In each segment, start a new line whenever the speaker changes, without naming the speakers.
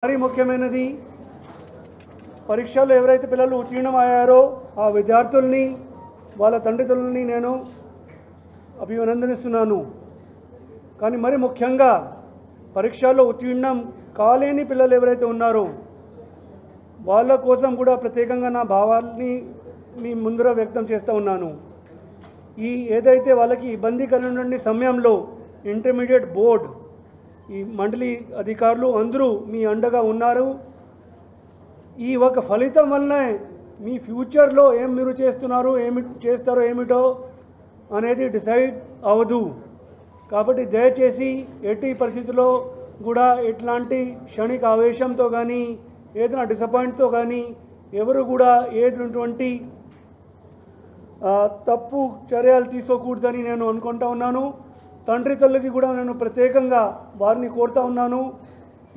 మరీ ముఖ్యమైనది పరీక్షల్లో ఎవరైతే పిల్లలు ఉత్తీర్ణమయ్యారో ఆ విద్యార్థుల్ని వాళ్ళ తండ్రిదండ్రులని నేను అభినందనిస్తున్నాను. కానీ మరి ముఖ్యంగా పరీక్షల్లో ఉత్తీర్ణం కాలేని పిల్లలు ఎవరైతే ఉన్నారో వాళ్ళ కోసం కూడా ప్రత్యేకంగా నా భావాల్ని మీ ముందర వ్యక్తం చేస్తూ ఉన్నాను. ఈ ఏదైతే వాళ్ళకి ఇబ్బంది కలిగిన సమయంలో ఇంటర్మీడియట్ బోర్డ్ ఈ మండలి అధికారులు అందరూ మీ అండగా ఉన్నారు. ఈ ఒక ఫలితం వల్లనే మీ ఫ్యూచర్లో ఏం మీరు చేస్తున్నారు చేస్తారో ఏమిటో అనేది డిసైడ్ అవ్వదు. కాబట్టి దయచేసి ఎట్టి పరిస్థితుల్లో కూడా ఎట్లాంటి క్షణిక ఆవేశంతో కానీ ఏదైనా డిసప్పాయింట్తో కానీ ఎవరు కూడా ఏటువంటి తప్పు చర్యలు తీసుకోకూడదని నేను అనుకుంటా ఉన్నాను. తండ్రి తల్లికి కూడా నేను ప్రత్యేకంగా వారిని కోరుతా ఉన్నాను.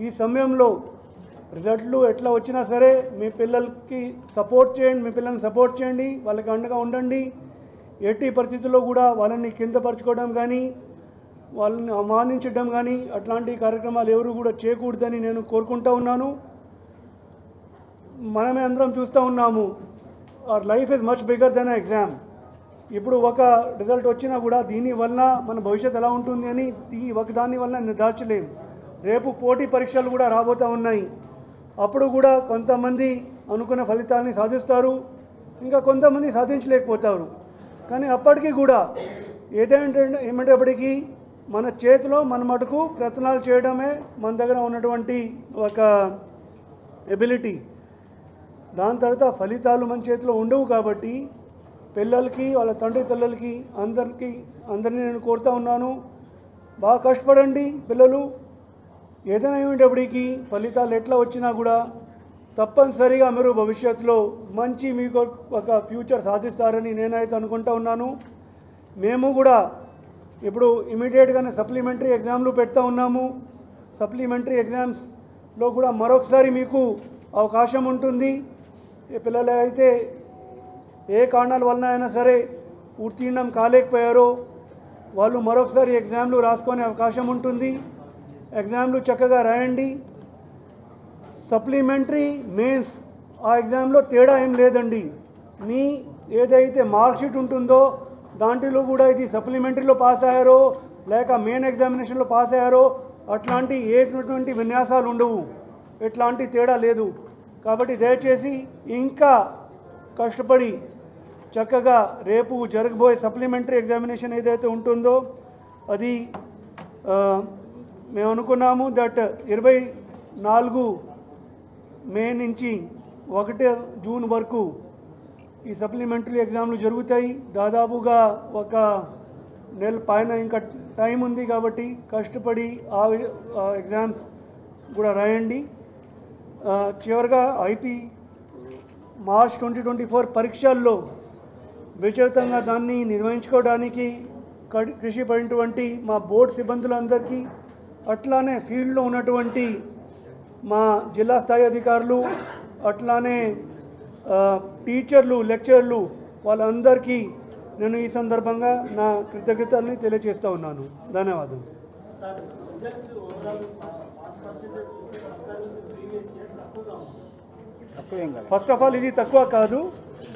ఈ సమయంలో రిజల్ట్లు ఎట్లా వచ్చినా సరే మీ పిల్లలకి సపోర్ట్ చేయండి, మీ పిల్లల్ని సపోర్ట్ చేయండి, వాళ్ళకి అండగా ఉండండి. ఎట్టి పరిస్థితుల్లో కూడా వాళ్ళని కిందపరచుకోవడం కానీ వాళ్ళని అవమానించడం కానీ అట్లాంటి కార్యక్రమాలు ఎవరు కూడా చేయకూడదని నేను కోరుకుంటా ఉన్నాను. మనమే అందరం చూస్తూ ఉన్నాము, our life is much bigger than exam. ఇప్పుడు ఒక రిజల్ట్ వచ్చినా కూడా దీనివల్ల మన భవిష్యత్తు ఎలా ఉంటుంది అని ఒకదాని వల్ల నిర్ధారించలేము. రేపు పోటీ పరీక్షలు కూడా రాబోతూ ఉన్నాయి. అప్పుడు కూడా కొంతమంది అనుకున్న ఫలితాన్ని సాధిస్తారు, ఇంకా కొంతమంది సాధించలేకపోతారు. కానీ అప్పటికీ కూడా ఏమంటేప్పటికీ మన చేతిలో మన మటుకు ప్రయత్నాలు చేయడమే మన దగ్గర ఉన్నటువంటి ఒక ఎబిలిటీ. దాని తర్వాత ఫలితాలు మన చేతిలో ఉండవు. కాబట్టి పిల్లలకి వాళ్ళ తండ్రి తల్లులకి అందరినీ నేను కోరుతా ఉన్నాను, బాగా కష్టపడండి పిల్లలు. ఏదైనా ఏమిటప్పటికీ ఫలితాలు ఎట్లా వచ్చినా కూడా తప్పనిసరిగా మీరు భవిష్యత్తులో మంచి మీకు ఒక ఫ్యూచర్ సాధిస్తారని నేనైతే అనుకుంటా ఉన్నాను. మేము కూడా ఇప్పుడు ఇమీడియట్గానే సప్లిమెంటరీ ఎగ్జామ్లు పెడతా ఉన్నాము. సప్లిమెంటరీ ఎగ్జామ్స్లో కూడా మరొకసారి మీకు అవకాశం ఉంటుంది. పిల్లలు అయితే ఏ కారణాల వలన అయినా సరే ఉత్తీర్ణం కాలేకపోయారో వాళ్ళు మరొకసారి ఎగ్జామ్లు రాసుకునే అవకాశం ఉంటుంది. ఎగ్జామ్లు చక్కగా రాయండి. సప్లిమెంటరీ మెయిన్స్ ఆ ఎగ్జామ్లో తేడా ఏం లేదండి. మీ ఏదైతే మార్క్షీట్ ఉంటుందో దాంట్లో కూడా ఇది సప్లిమెంటరీలో పాస్ అయ్యారో లేక మెయిన్ ఎగ్జామినేషన్లో పాస్ అయ్యారో అట్లాంటి ఏటువంటి విన్యాసాలు ఉండవు, ఎట్లాంటి తేడా లేదు. కాబట్టి దయచేసి ఇంకా కష్టపడి చక్కగా రేపు జరగబోయే సప్లిమెంటరీ ఎగ్జామినేషన్ ఏదైతే ఉంటుందో అది మేము అనుకున్నాము దట్ 24 మే నుంచి 1 జూన్ వరకు ఈ సప్లిమెంటరీ ఎగ్జామ్లు జరుగుతాయి. దాదాపుగా ఒక నెల పైన ఇంకా టైం ఉంది. కాబట్టి కష్టపడి ఆ ఎగ్జామ్స్ కూడా రాయండి. చివరిగా ఐపీ మార్చ్ 2024 పరీక్షల్లో విజయవంతంగా దాన్ని నిర్వహించుకోవడానికి కృషి పడినటువంటి మా బోర్డు సిబ్బందులందరికీ, అట్లానే ఫీల్డ్లో ఉన్నటువంటి మా జిల్లా స్థాయి అధికారులు, అట్లానే టీచర్లు, లెక్చరర్లు వాళ్ళందరికీ నేను ఈ సందర్భంగా నా కృతజ్ఞతల్ని తెలియజేస్తూ ఉన్నాను. ధన్యవాదాలు. ఫస్ట్ ఆఫ్ ఆల్ ఇది తక్కువ కాదు,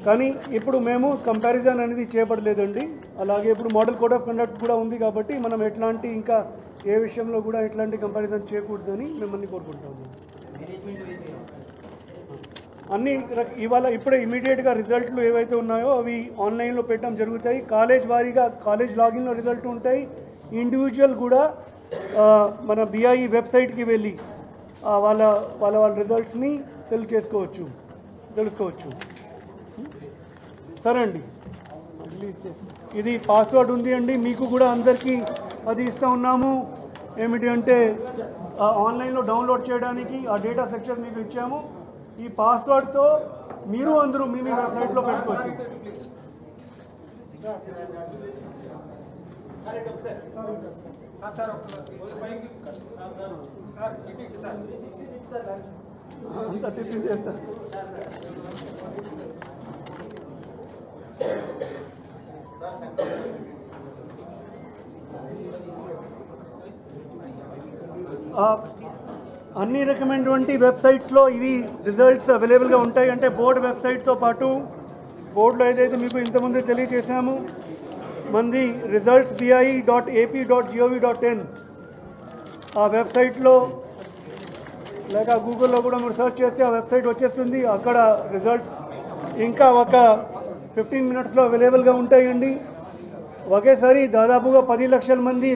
కానీ ఇప్పుడు మేము కంపారిజన్ అనేది చేయబడలేదండి. అలాగే ఇప్పుడు మోడల్ కోడ్ ఆఫ్ కండక్ట్ కూడా ఉంది. కాబట్టి మనం ఎట్లాంటి ఇంకా ఏ విషయంలో కూడా ఎట్లాంటి కంపారిజన్ చేయకూడదని మిమ్మల్ని కోరుకుంటాము. అన్నీ ఇప్పుడే ఇమీడియట్గా రిజల్ట్లు ఏవైతే ఉన్నాయో అవి ఆన్లైన్లో పెట్టడం జరుగుతాయి. కాలేజ్ వారీగా కాలేజ్ లాగిన్లో రిజల్ట్ ఉంటాయి. ఇండివిజువల్ కూడా మన బిఐఈ వెబ్సైట్కి వెళ్ళి వాళ్ళ రిజల్ట్స్ని తెలుసుకోవచ్చు. సరే అండి, ఇది పాస్వర్డ్ ఉంది అండి, మీకు కూడా అందరికీ అది ఇస్తూ ఉన్నాము. ఏమిటి అంటే ఆన్లైన్లో డౌన్లోడ్ చేయడానికి ఆ డేటా స్ట్రక్చర్ మీకు ఇచ్చాము. ఈ పాస్వర్డ్తో మీరు అందరూ మీ వెబ్సైట్లో పెట్టుకోవచ్చు. అంతా తిప్పి చేస్తారు. అన్ని రకమైనటువంటి వెబ్సైట్స్లో ఇవి రిజల్ట్స్ అవైలబుల్గా ఉంటాయి. అంటే బోర్డు వెబ్సైట్తో పాటు బోర్డులో ఏదైతే మీకు ఇంతకుముందు తెలియజేశాము మంది resultsbi.ap.gov.in ఆ వెబ్సైట్లో లేక గూగుల్లో కూడా మీరు సెర్చ్ చేస్తే ఆ వెబ్సైట్ వచ్చేస్తుంది. అక్కడ రిజల్ట్స్ ఇంకా ఒక 15 మినిట్స్లో అవైలబుల్గా ఉంటాయండి. ఒకేసారి దాదాపుగా 10 లక్షల మంది